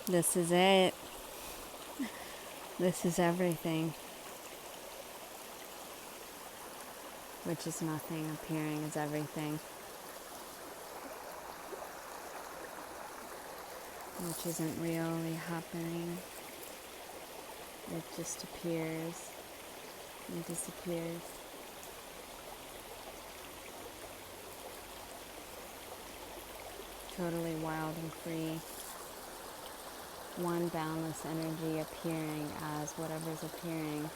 This is it. This is everything, which is nothing. Appearing is everything, which isn't really happening. It just appears and disappears. Totally wild and free. One boundless energy appearing as whatever's appearing.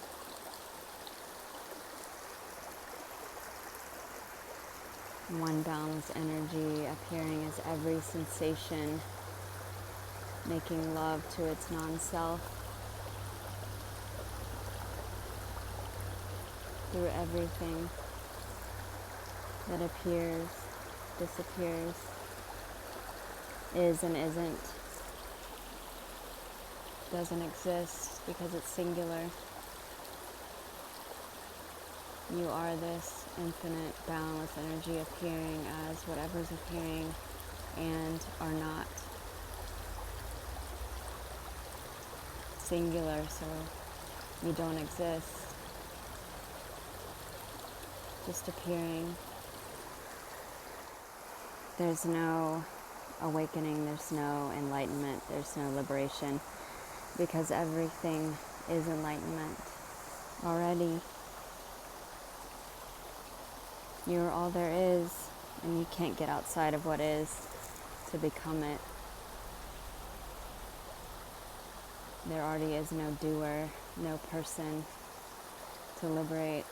One boundless energy appearing as every sensation, making love to its non-self through everything that appears, disappears, is and isn't, doesn't exist because it's singular. You are this infinite, boundless energy appearing as whatever's appearing and are not. Singular, so you don't exist. Just appearing. There's no awakening, there's no enlightenment, there's no liberation, because everything is enlightenment already. You're all there is, and you can't get outside of what is to become it. There already is no doer, no person to liberate.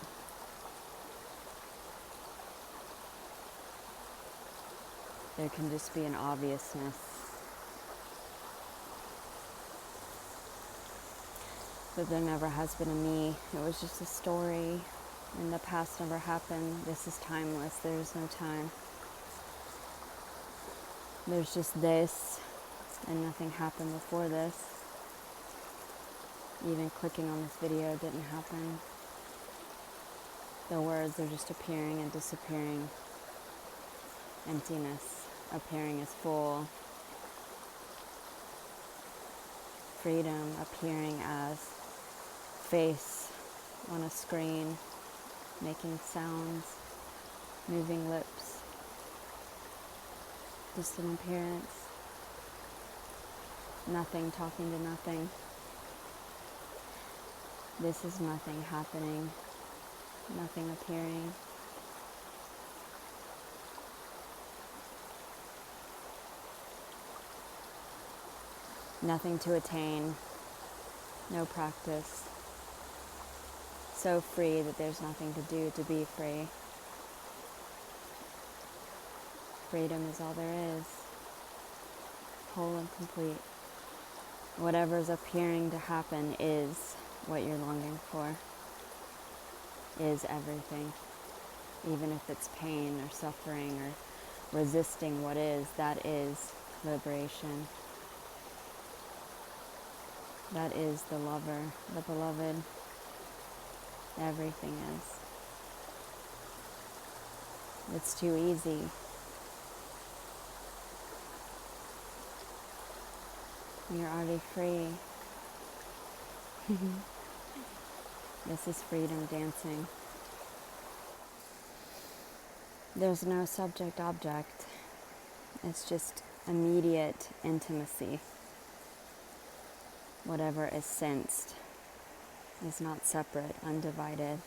There can just be an obviousness. But there never has been a me. It was just a story. And the past never happened. This is timeless. There is no time. There's just this, and nothing happened before this. Even clicking on this video didn't happen. The words are just appearing and disappearing. Emptiness appearing as full. Freedom appearing as face on a screen, making sounds, moving lips. Just an appearance. Nothing talking to nothing. This is nothing happening. Nothing appearing. Nothing to attain. No practice. So free that there's nothing to do to be free. Freedom is all there is. Whole and complete. Whatever's appearing to happen is what you're longing for. Is everything. Even if it's pain or suffering or resisting what is, that is liberation. That is the lover, the beloved. Everything is. It's too easy. You're already free. This is freedom dancing. There's no subject-object. It's just immediate intimacy. Whatever is sensed is not separate, undivided.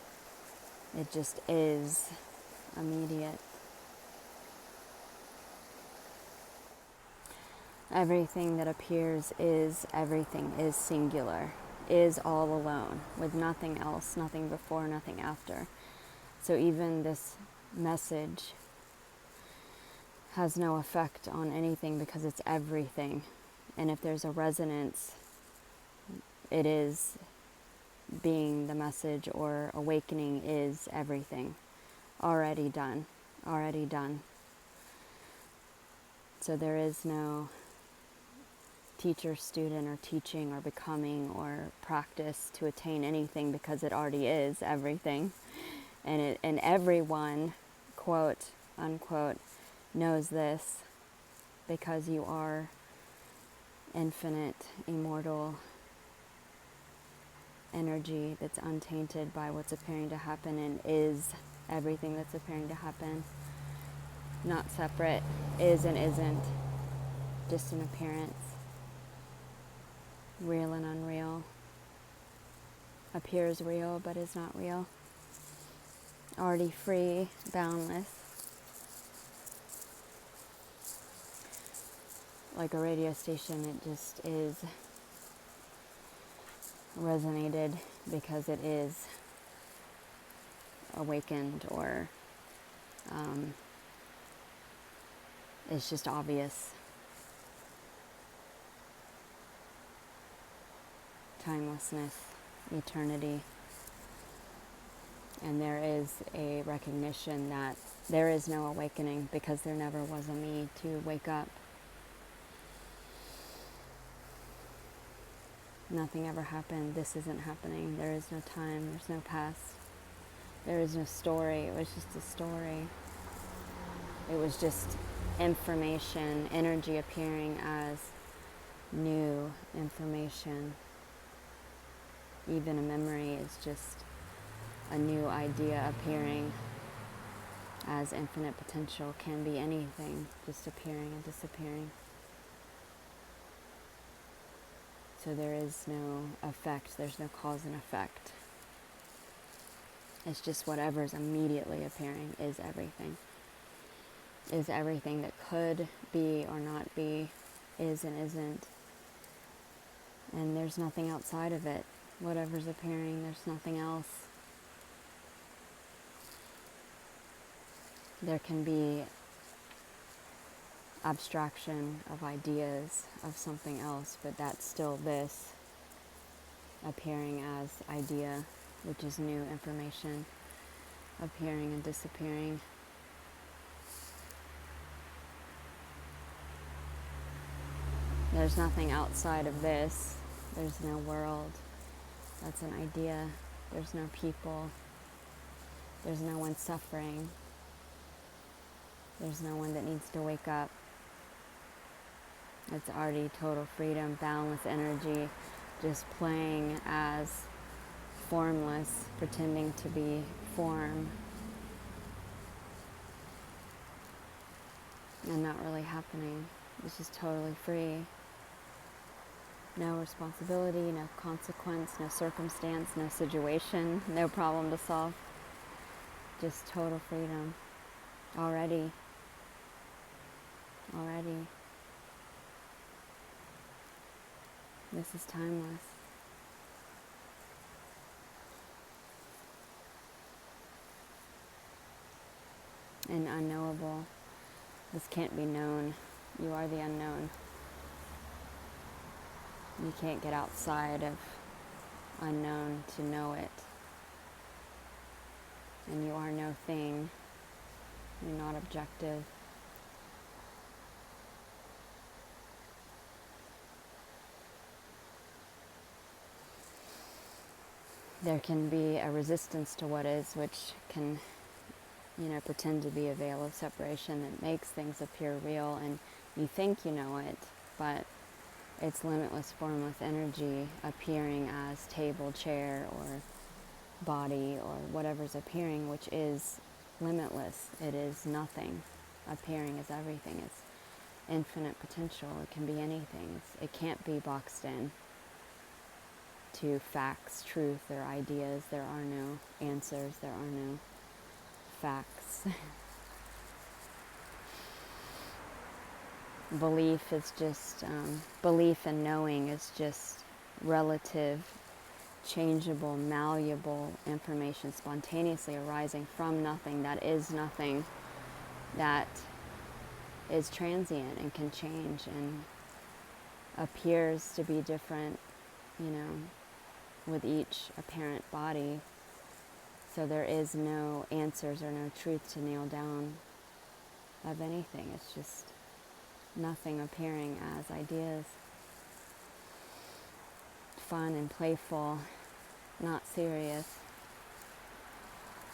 It just is immediate. Everything that appears is everything, is singular, is all alone, with nothing else, nothing before, nothing after. So even this message has no effect on anything because it's everything. And if there's a resonance, it is being the message, or awakening is everything. Already done. Already done. So there is no teacher, student, or teaching, or becoming, or practice to attain anything, because it already is everything. And everyone, quote, unquote, knows this, because you are infinite, immortal energy that's untainted by what's appearing to happen and is everything that's appearing to happen. Not separate, is and isn't, just an appearance. Real and unreal. Appears real but is not real. Already free, boundless. Like a radio station, it just is resonated because it is awakened, or it's just obvious. Timelessness, eternity. And there is a recognition that there is no awakening because there never was a me to wake up. Nothing ever happened. This isn't happening. There is no time. There's no past. There is no story. It was just a story. It was just information, energy appearing as new information. Even a memory is just a new idea appearing as infinite potential. Can be anything, just appearing and disappearing. So there is no effect, there's no cause and effect. It's just whatever's immediately appearing is everything. Is everything that could be or not be, is and isn't. And there's nothing outside of it. Whatever's appearing, there's nothing else. There can be abstraction of ideas of something else, but that's still this appearing as idea, which is new information, appearing and disappearing. There's nothing outside of this. There's no world. That's an idea. There's no people. There's no one suffering. There's no one that needs to wake up. It's already total freedom, boundless energy, just playing as formless, pretending to be form, and not really happening. It's just totally free. No responsibility, no consequence, no circumstance, no situation, no problem to solve. Just total freedom. Already. This is timeless. And unknowable. This can't be known. You are the unknown. You can't get outside of unknown to know it. And you are no thing. You're not objective. There can be a resistance to what is, which can, pretend to be a veil of separation that makes things appear real, and you think you know it, but it's limitless, formless energy appearing as table, chair, or body, or whatever's appearing, which is limitless. It is nothing. Appearing is everything. It's infinite potential. It can be anything. It can't be boxed in to facts, truth, or ideas. There are no answers. There are no facts. Belief is just, belief and knowing is just relative, changeable, malleable information spontaneously arising from nothing, that is nothing, that is transient and can change and appears to be different, with each apparent body. So there is no answers or no truth to nail down of anything. It's just nothing appearing as ideas. Fun and playful, not serious,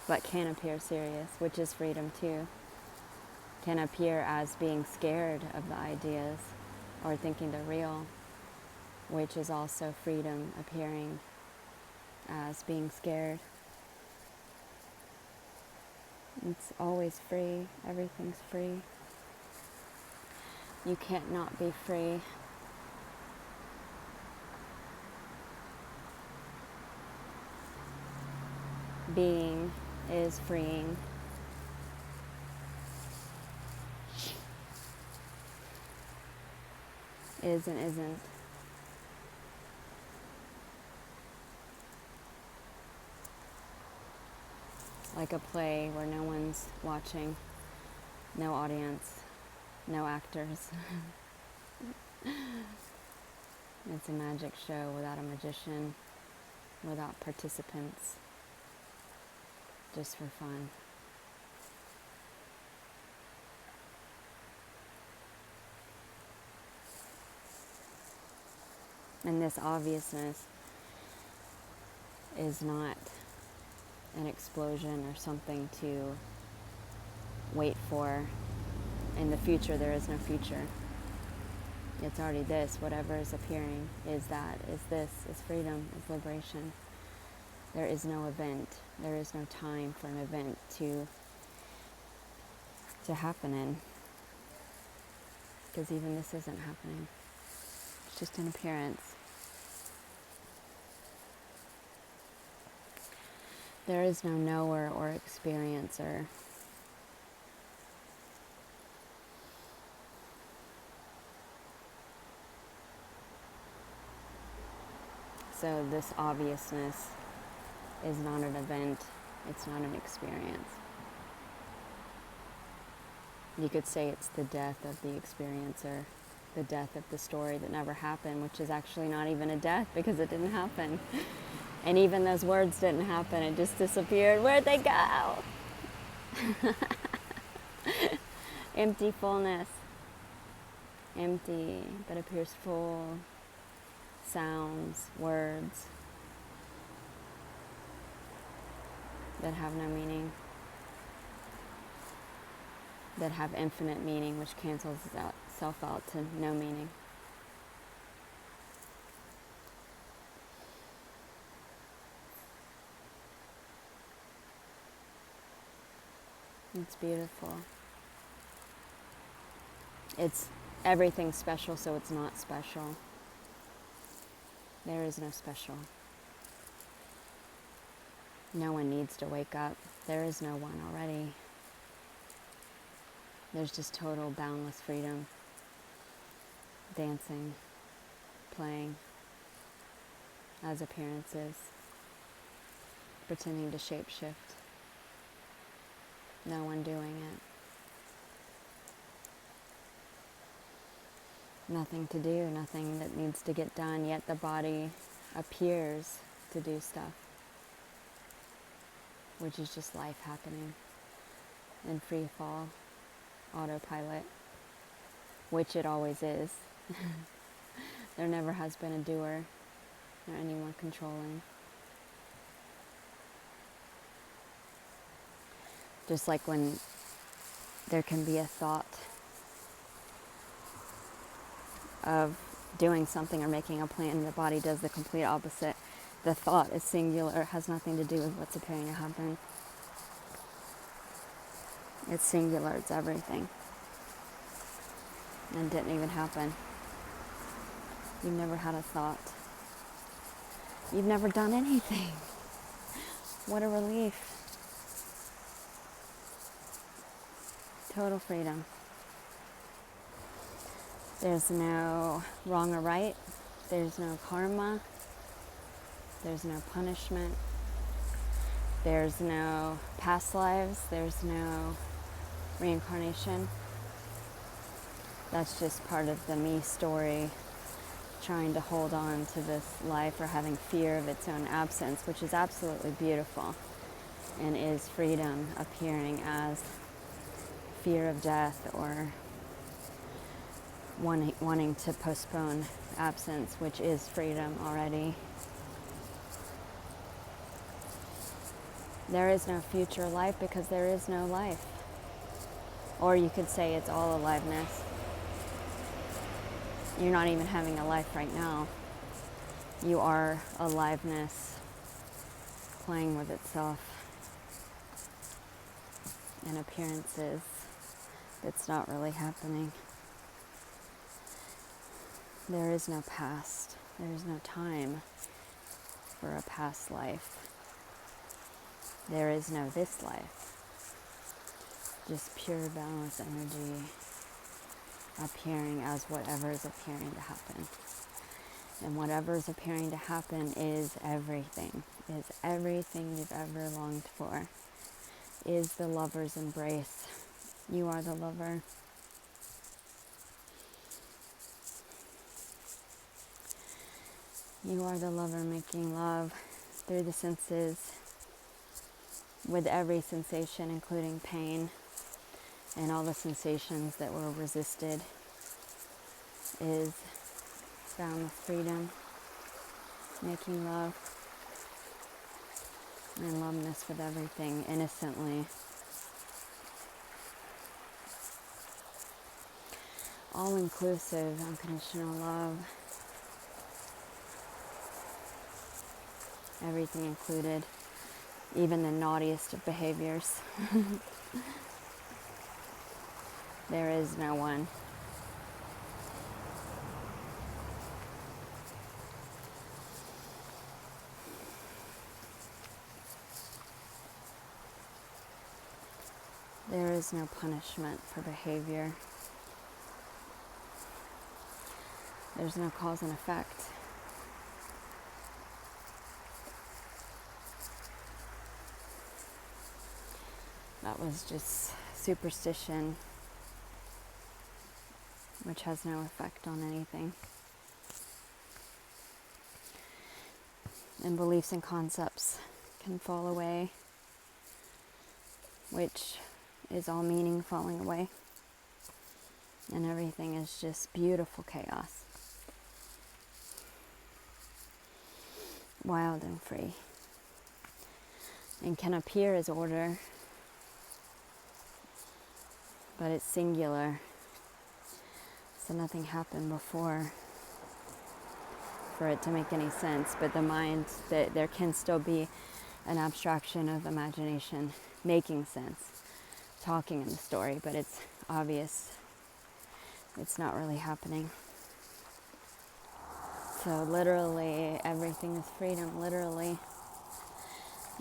but can appear serious, which is freedom too. Can appear as being scared of the ideas or thinking they're real, which is also freedom appearing as being scared. It's always free. Everything's free. You can't not be free. Being is freeing. Is and isn't. Like a play where no one's watching, no audience, no actors. It's a magic show without a magician, without participants, just for fun. And this obviousness is not an explosion or something to wait for. In the future, there is no future. It's already this. Whatever is appearing is that, is this, is freedom, is liberation. There is no event. There is no time for an event to happen in. Because even this isn't happening. It's just an appearance. There is no knower or experiencer. So this obviousness is not an event. It's not an experience. You could say it's the death of the experiencer, the death of the story that never happened, which is actually not even a death because it didn't happen. And even those words didn't happen. It just disappeared. Where'd they go? Empty fullness. Empty, but appears full. Sounds, words that have no meaning. That have infinite meaning, which cancels itself out to no meaning. It's beautiful. It's everything special, so it's not special. There is no special. No one needs to wake up. There is no one already. There's just total boundless freedom. Dancing, playing, as appearances, pretending to shapeshift. No one doing it. Nothing to do, nothing that needs to get done, yet the body appears to do stuff, which is just life happening in free fall, autopilot, which it always is. There never has been a doer or anyone controlling. Just like when there can be a thought of doing something or making a plan, and the body does the complete opposite. The thought is singular. It has nothing to do with what's appearing to happen. It's singular. It's everything. And it didn't even happen. You've never had a thought. You've never done anything. What a relief. Total freedom. There's no wrong or right. There's no karma. There's no punishment. There's no past lives. There's no reincarnation. That's just part of the me story, trying to hold on to this life or having fear of its own absence, which is absolutely beautiful and is freedom appearing as fear of death or wanting to postpone absence, which is freedom already. There is no future life because there is no life. Or you could say it's all aliveness. You're not even having a life right now. You are aliveness playing with itself in appearances that's not really happening. There is no past. There is no time for a past life. There is no this life. Just pure boundless energy appearing as whatever is appearing to happen. And whatever is appearing to happen is everything you've ever longed for, is the lover's embrace. You are the lover. You are the lover making love through the senses, with every sensation, including pain, and all the sensations that were resisted, is boundless freedom, making love and loveness with everything innocently. All-inclusive, unconditional love, everything included, even the naughtiest of behaviors. There is no one. There is no punishment for behavior. There's no cause and effect. That was just superstition, which has no effect on anything. And beliefs and concepts can fall away, which is all meaning falling away. And everything is just beautiful chaos. Wild and free. And can appear as order, but it's singular. So nothing happened before for it to make any sense. But the mind, that there can still be an abstraction of imagination making sense, talking in the story, but it's obvious it's not really happening. So literally everything is freedom, literally.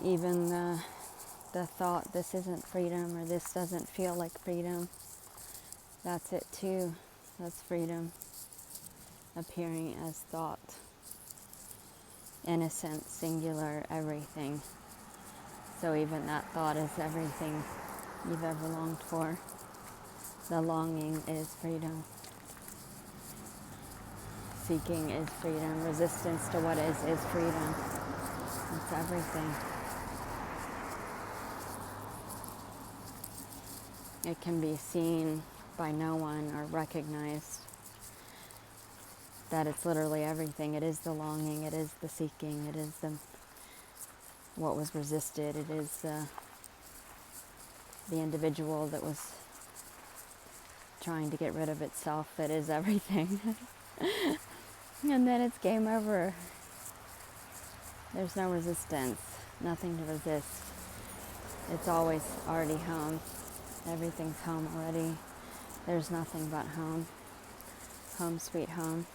Even the thought, this isn't freedom, or this doesn't feel like freedom, that's it too. That's freedom appearing as thought. Innocent, singular, everything. So even that thought is everything you've ever longed for. The longing is freedom. Seeking is freedom. Resistance to what is freedom. It's everything. It can be seen by no one or recognized that it's literally everything. It is the longing, it is the seeking, it is what was resisted, it is the individual that was trying to get rid of itself. It is everything. And then it's game over. There's no resistance, nothing to resist. It's always already home. Everything's home already. There's nothing but home. Home sweet home.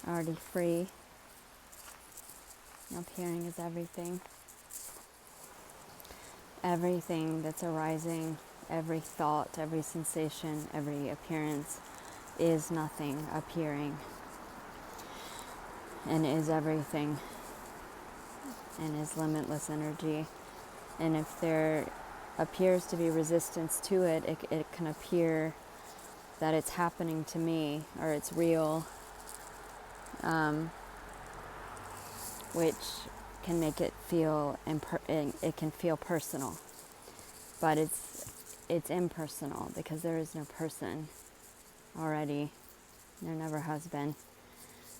Already free. Appearing is everything. Everything that's arising, every thought, every sensation, every appearance is nothing appearing. And is everything. And is limitless energy. And if there appears to be resistance to it, it can appear that it's happening to me, or it's real, which can make it feel, it can feel personal. But it's impersonal, because there is no person already. There never has been.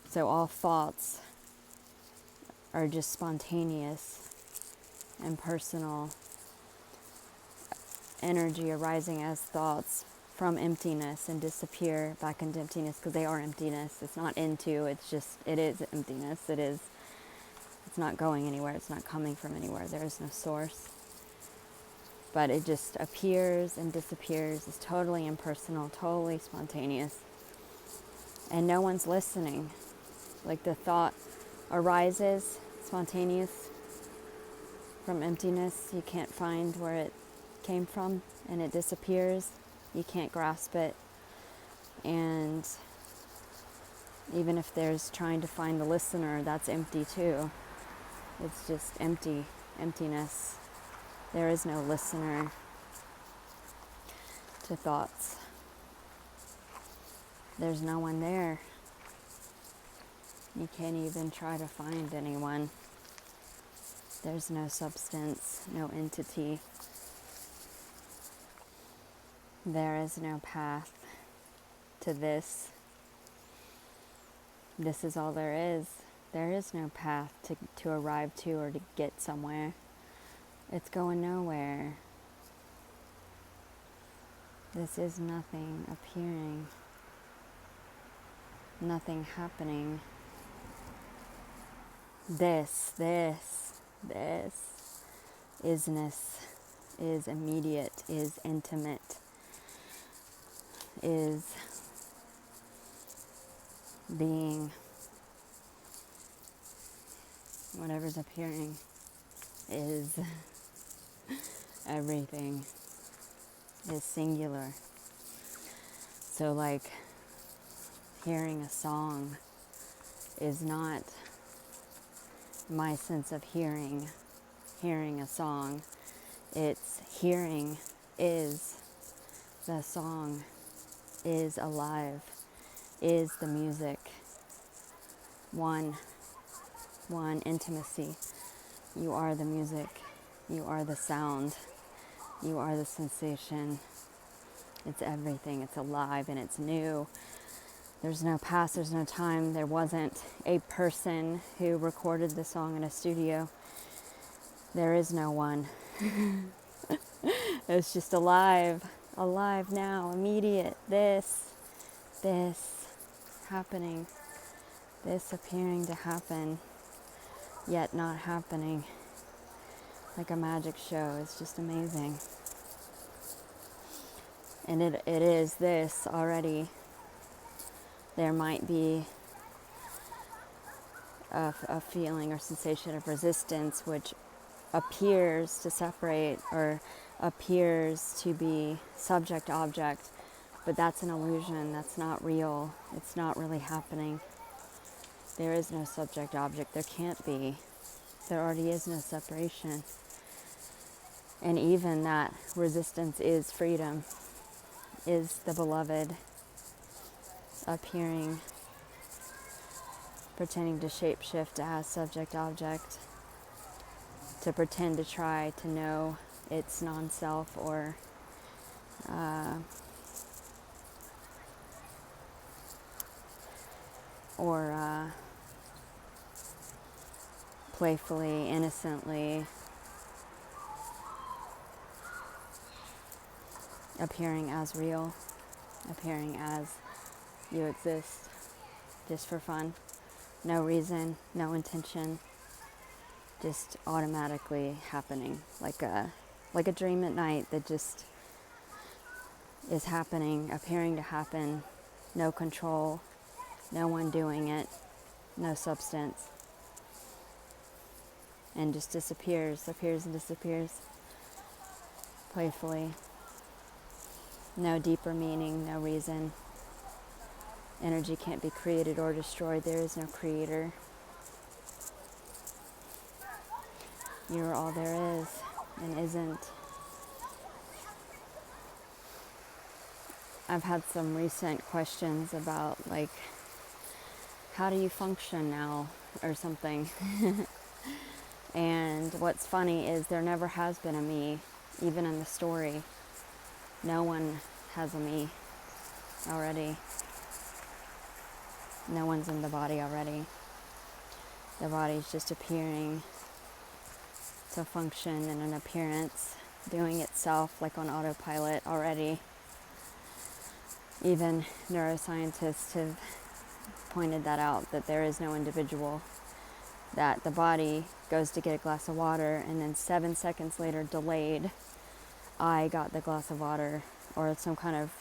So all thoughts are just spontaneous, impersonal energy arising as thoughts from emptiness and disappear back into emptiness, because they are emptiness. It's not into, it's just, it is emptiness. It's not going anywhere. It's not coming from anywhere. There is no source. But it just appears and disappears. It's totally impersonal, totally spontaneous. And no one's listening. Like the thought arises, spontaneous, from emptiness. You can't find where it came from, and it disappears. You can't grasp it. And even if there's trying to find the listener, that's empty too. It's just emptiness. There is no listener to thoughts. There's no one there. You can't even try to find anyone. There's no substance, no entity. There is no path to this. This is all there is. There is no path to arrive to or to get somewhere. It's going nowhere. This is nothing appearing. Nothing happening. This isness is immediate, is intimate, is being. Whatever's appearing is everything, is singular. So like hearing a song is not my sense of hearing a song. It's hearing is the song, is alive, is the music. One intimacy. You are the music. You are the sound. You are the sensation. It's everything. It's alive and it's new. There's no past, there's no time. There wasn't a person who recorded the song in a studio. There is no one. It's just alive now, immediate. This happening, this appearing to happen, yet not happening. Like a magic show. It's just amazing. And it is this already. There might be a feeling or sensation of resistance which appears to separate or appears to be subject-object, but that's an illusion. That's not real. It's not really happening. There is no subject-object. There can't be. There already is no separation. And even that resistance is freedom, is the beloved appearing, pretending to shapeshift as subject-object, to pretend to try to know its non-self or playfully, innocently appearing as real, appearing as you exist, just for fun. No reason, no intention, just automatically happening, like a dream at night that just is happening, appearing to happen. No control, no one doing it, no substance, and just disappears, appears and disappears playfully. No deeper meaning, no reason. Energy can't be created or destroyed. There is no creator. You're all there is and isn't. I've had some recent questions about, like, how do you function now or something? And what's funny is there never has been a me, even in the story. No one has a me already. No one's in the body already. The body's just appearing to function in an appearance, doing itself like on autopilot already. Even neuroscientists have pointed that out, that there is no individual, that the body goes to get a glass of water and then 7 seconds later, delayed, I got the glass of water, or some kind of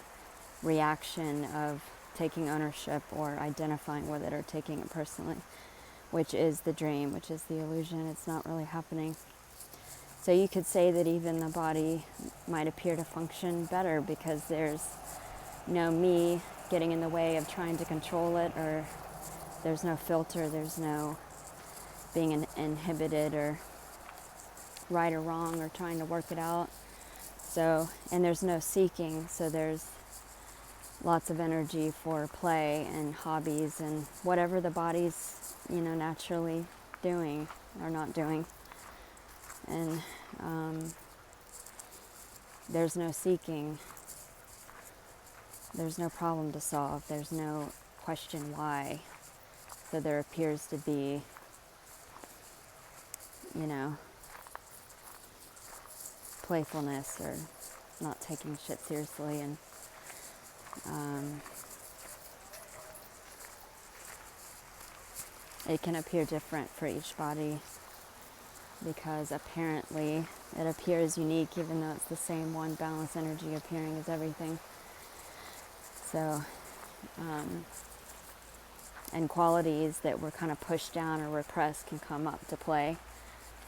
reaction of taking ownership or identifying with it or taking it personally, which is the dream, which is the illusion. It's not really happening. So you could say that even the body might appear to function better because there's no me getting in the way of trying to control it, or there's no filter, there's no being inhibited or right or wrong or trying to work it out. So, and there's no seeking, so there's lots of energy for play and hobbies and whatever the body's, naturally doing or not doing. And there's no seeking. There's no problem to solve. There's no question why. So there appears to be, playfulness or not taking shit seriously. And it can appear different for each body because apparently it appears unique even though it's the same one balanced energy appearing as everything. So, and qualities that were kind of pushed down or repressed can come up to play.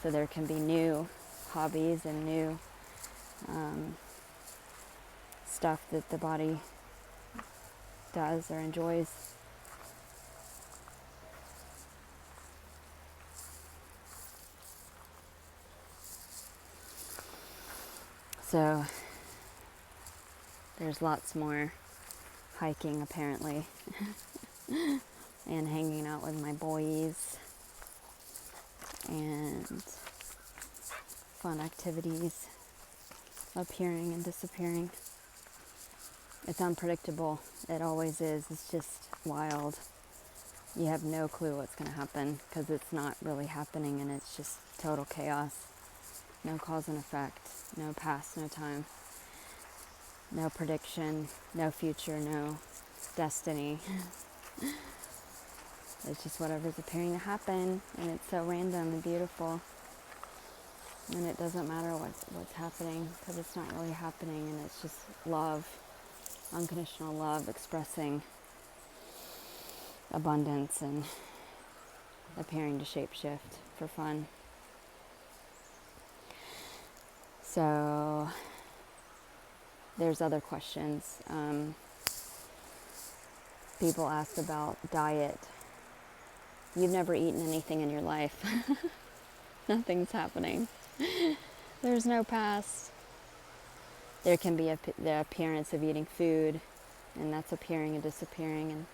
So there can be new hobbies and new stuff that the body does or enjoys. So there's lots more hiking apparently and hanging out with my boys and fun activities appearing and disappearing. It's unpredictable. It always is. It's just wild. You have no clue what's going to happen because it's not really happening and it's just total chaos. No cause and effect. No past, no time. No prediction. No future. No destiny. It's just whatever's appearing to happen, and it's so random and beautiful. And it doesn't matter what's happening because it's not really happening, and it's just love, unconditional love expressing abundance and appearing to shapeshift for fun. So there's other questions. People ask about diet. You've never eaten anything in your life. Nothing's happening. There's no past. There can be the appearance of eating food, and that's appearing and disappearing and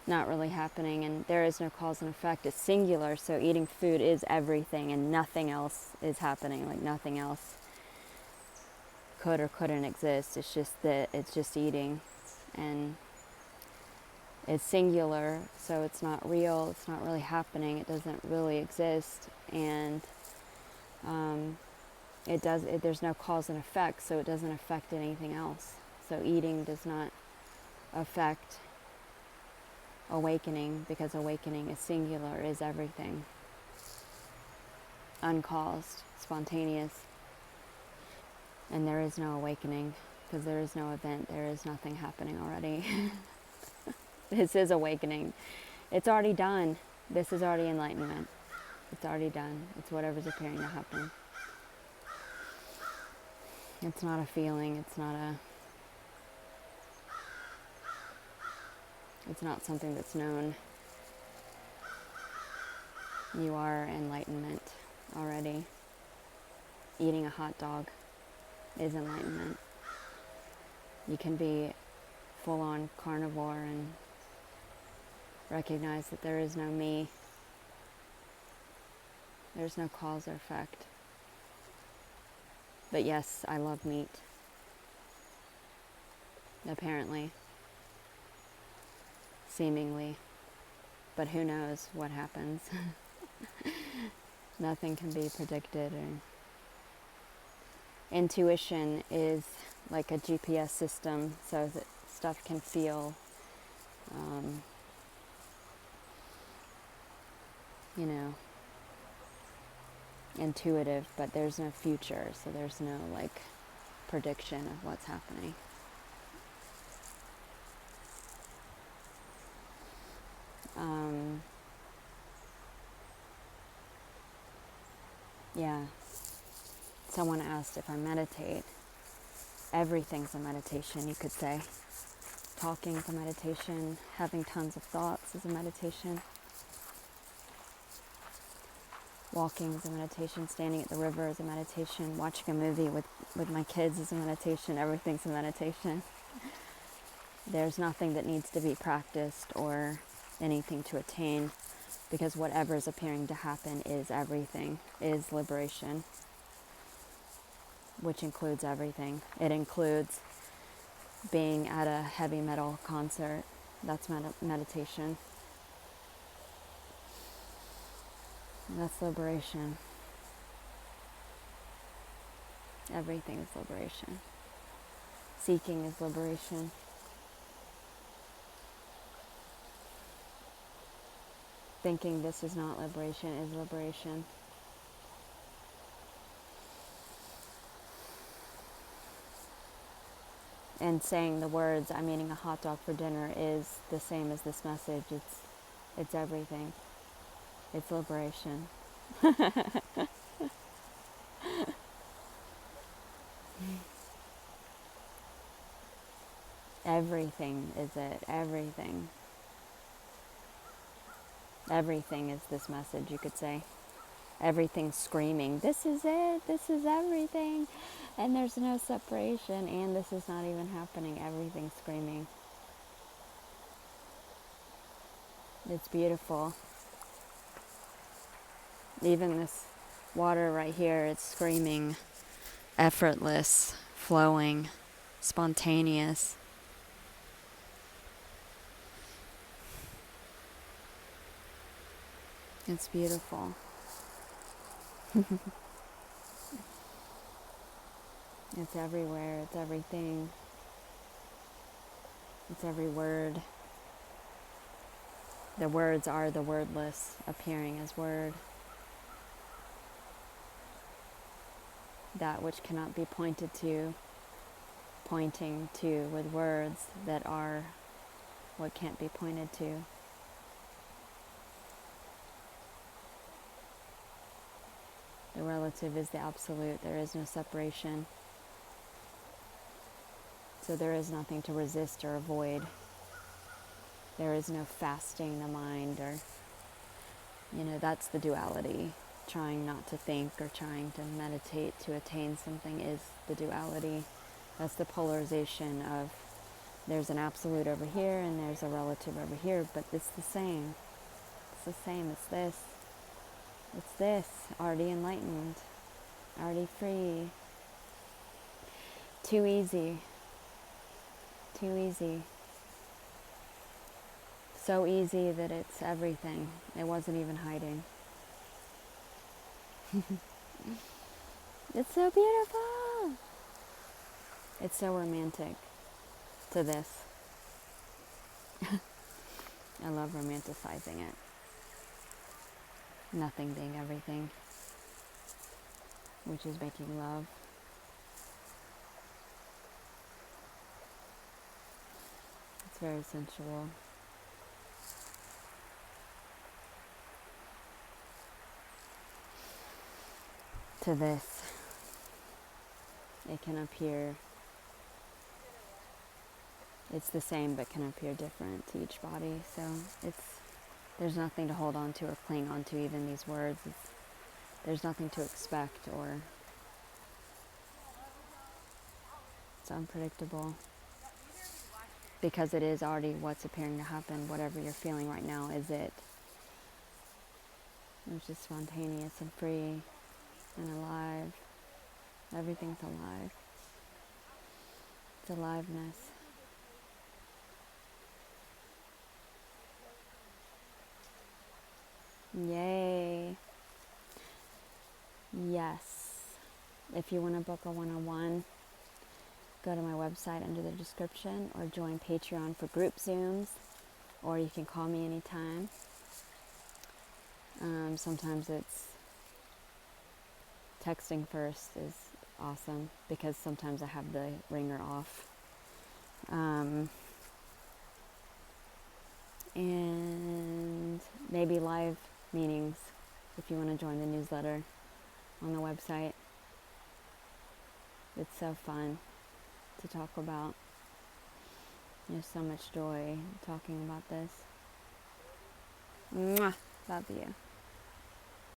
not really happening, and there is no cause and effect. It's singular, so eating food is everything and nothing else is happening, like nothing else could or couldn't exist. It's just that it's just eating, and it's singular, so it's not real, it's not really happening, it doesn't really exist, and there's no cause and effect, so it doesn't affect anything else. So eating does not affect awakening, because awakening is singular, is everything. Uncaused, spontaneous. And there is no awakening, because there is no event, there is nothing happening already. This is awakening. It's already done. This is already enlightenment. It's already done. It's whatever's appearing to happen. It's not a feeling. It's not something that's known. You are enlightenment already. Eating a hot dog is enlightenment. You can be full-on carnivore and recognize that there is no me. There's no cause or effect. But yes, I love meat. Apparently. Seemingly. But who knows what happens. Nothing can be predicted. Intuition is like a GPS system, so that stuff can feel, you know, intuitive, but there's no future, so there's no like prediction of what's happening. Yeah. Someone asked if I meditate. Everything's a meditation, you could say. Talking is a meditation. Having tons of thoughts is a meditation. Walking is a meditation. Standing at the river is a meditation. Watching a movie with my kids is a meditation. Everything's a meditation. There's nothing that needs to be practiced or anything to attain, because whatever is appearing to happen is everything, is liberation, which includes everything. It includes being at a heavy metal concert. That's meditation. That's liberation. Everything is liberation. Seeking is liberation. Thinking this is not liberation is liberation. And saying the words, I'm eating a hot dog for dinner, is the same as this message. It's everything. It's liberation. Everything is it. Everything. Everything is this message, you could say. Everything's screaming, this is it, this is everything. And there's no separation, and this is not even happening. Everything's screaming. It's beautiful. Even this water right here, it's screaming, effortless, flowing, spontaneous. It's beautiful. It's everywhere, it's everything. It's every word. The words are the wordless, appearing as word. That which cannot be pointed to, pointing to with words that are what can't be pointed to. The relative is the absolute. There is no separation. So there is nothing to resist or avoid. There is no fasting the mind, or, that's the duality. Trying not to think or trying to meditate to attain something is the duality. That's the polarization of there's an absolute over here and there's a relative over here, but it's the same. It's the same. It's this. It's this. Already enlightened. Already free. Too easy. Too easy. So easy that it's everything. It wasn't even hiding. It's so beautiful. It's so romantic to this. I love romanticizing it. Nothing being everything, which is making love. It's very sensual. To this, it can appear, it's the same but can appear different to each body. So there's nothing to hold on to or cling on to, even these words. There's nothing to expect, or it's unpredictable. Because it is already what's appearing to happen. Whatever you're feeling right now is it. It's just spontaneous and free and alive. Everything's alive. It's aliveness. Yay. Yes. If you want to book a one-on-one, go to my website under the description, or join Patreon for group Zooms, or you can call me anytime. Sometimes it's texting first is awesome, because sometimes I have the ringer off. And maybe live meetings if you want to join the newsletter on the website. It's so fun to talk about. There's so much joy talking about this. Mwah! Love you.